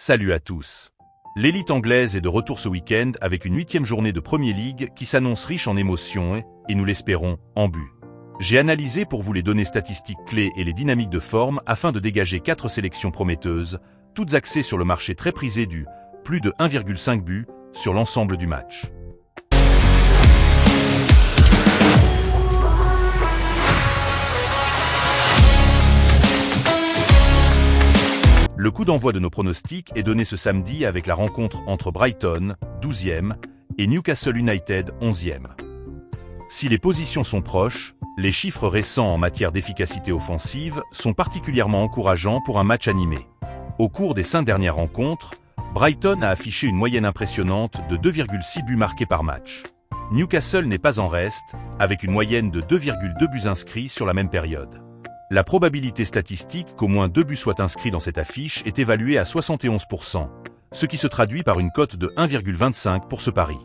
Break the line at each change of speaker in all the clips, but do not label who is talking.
Salut à tous. L'élite anglaise est de retour ce week-end avec une 8e journée de Premier League qui s'annonce riche en émotions et, nous l'espérons, en buts. J'ai analysé pour vous les données statistiques clés et les dynamiques de forme afin de dégager 4 sélections prometteuses, toutes axées sur le marché très prisé du plus de 1,5 but sur l'ensemble du match. Le coup d'envoi de nos pronostics est donné ce samedi avec la rencontre entre Brighton, 12e, et Newcastle United, 11e. Si les positions sont proches, les chiffres récents en matière d'efficacité offensive sont particulièrement encourageants pour un match animé. Au cours des 5 dernières rencontres, Brighton a affiché une moyenne impressionnante de 2,6 buts marqués par match. Newcastle n'est pas en reste, avec une moyenne de 2,2 buts inscrits sur la même période. La probabilité statistique qu'au moins 2 buts soient inscrits dans cette affiche est évaluée à 71%, ce qui se traduit par une cote de 1,25 pour ce pari.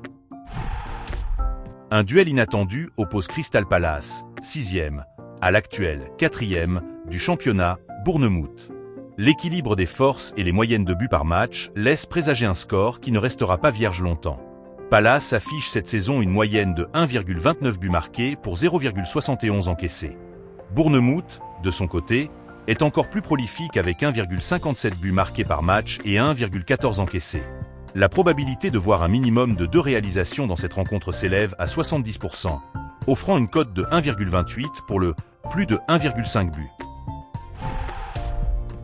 Un duel inattendu oppose Crystal Palace, 6e, à l'actuel 4e du championnat, Bournemouth. L'équilibre des forces et les moyennes de buts par match laissent présager un score qui ne restera pas vierge longtemps. Palace affiche cette saison une moyenne de 1,29 buts marqués pour 0,71 encaissés. Bournemouth, de son côté, est encore plus prolifique avec 1,57 buts marqués par match et 1,14 encaissés. La probabilité de voir un minimum de 2 réalisations dans cette rencontre s'élève à 70%, offrant une cote de 1,28 pour le plus de 1,5 buts.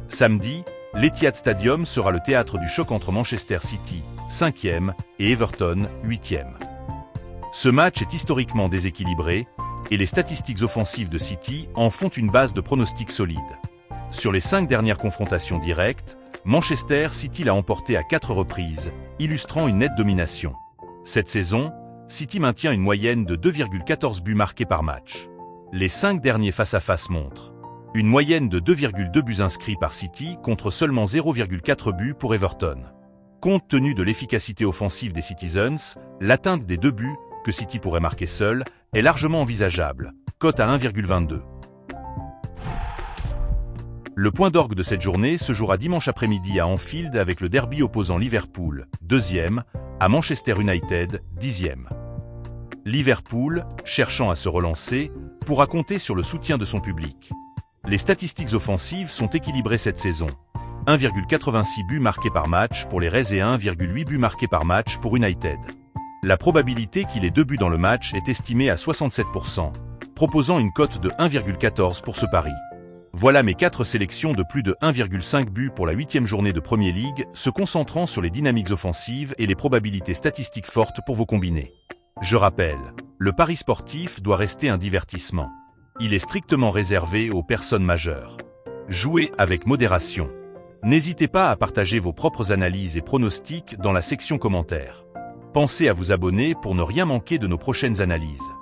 Samedi, l'Etihad Stadium sera le théâtre du choc entre Manchester City, 5e, et Everton, 8e. Ce match est historiquement déséquilibré, et les statistiques offensives de City en font une base de pronostics solide. Sur les 5 dernières confrontations directes, Manchester City l'a emporté à 4 reprises, illustrant une nette domination. Cette saison, City maintient une moyenne de 2,14 buts marqués par match. Les 5 derniers face-à-face montrent une moyenne de 2,2 buts inscrits par City contre seulement 0,4 buts pour Everton. Compte tenu de l'efficacité offensive des Citizens, l'atteinte des 2 buts que City pourrait marquer seul est largement envisageable, cote à 1,22. Le point d'orgue de cette journée se jouera dimanche après-midi à Anfield avec le derby opposant Liverpool, 2e, à Manchester United, 10e. Liverpool, cherchant à se relancer, pourra compter sur le soutien de son public. Les statistiques offensives sont équilibrées cette saison. 1,86 buts marqués par match pour les Reds et 1,8 buts marqués par match pour United. La probabilité qu'il ait 2 buts dans le match est estimée à 67%, proposant une cote de 1,14 pour ce pari. Voilà mes 4 sélections de plus de 1,5 buts pour la 8e journée de Premier League, se concentrant sur les dynamiques offensives et les probabilités statistiques fortes pour vos combinés. Je rappelle, le pari sportif doit rester un divertissement. Il est strictement réservé aux personnes majeures. Jouez avec modération. N'hésitez pas à partager vos propres analyses et pronostics dans la section commentaires. Pensez à vous abonner pour ne rien manquer de nos prochaines analyses.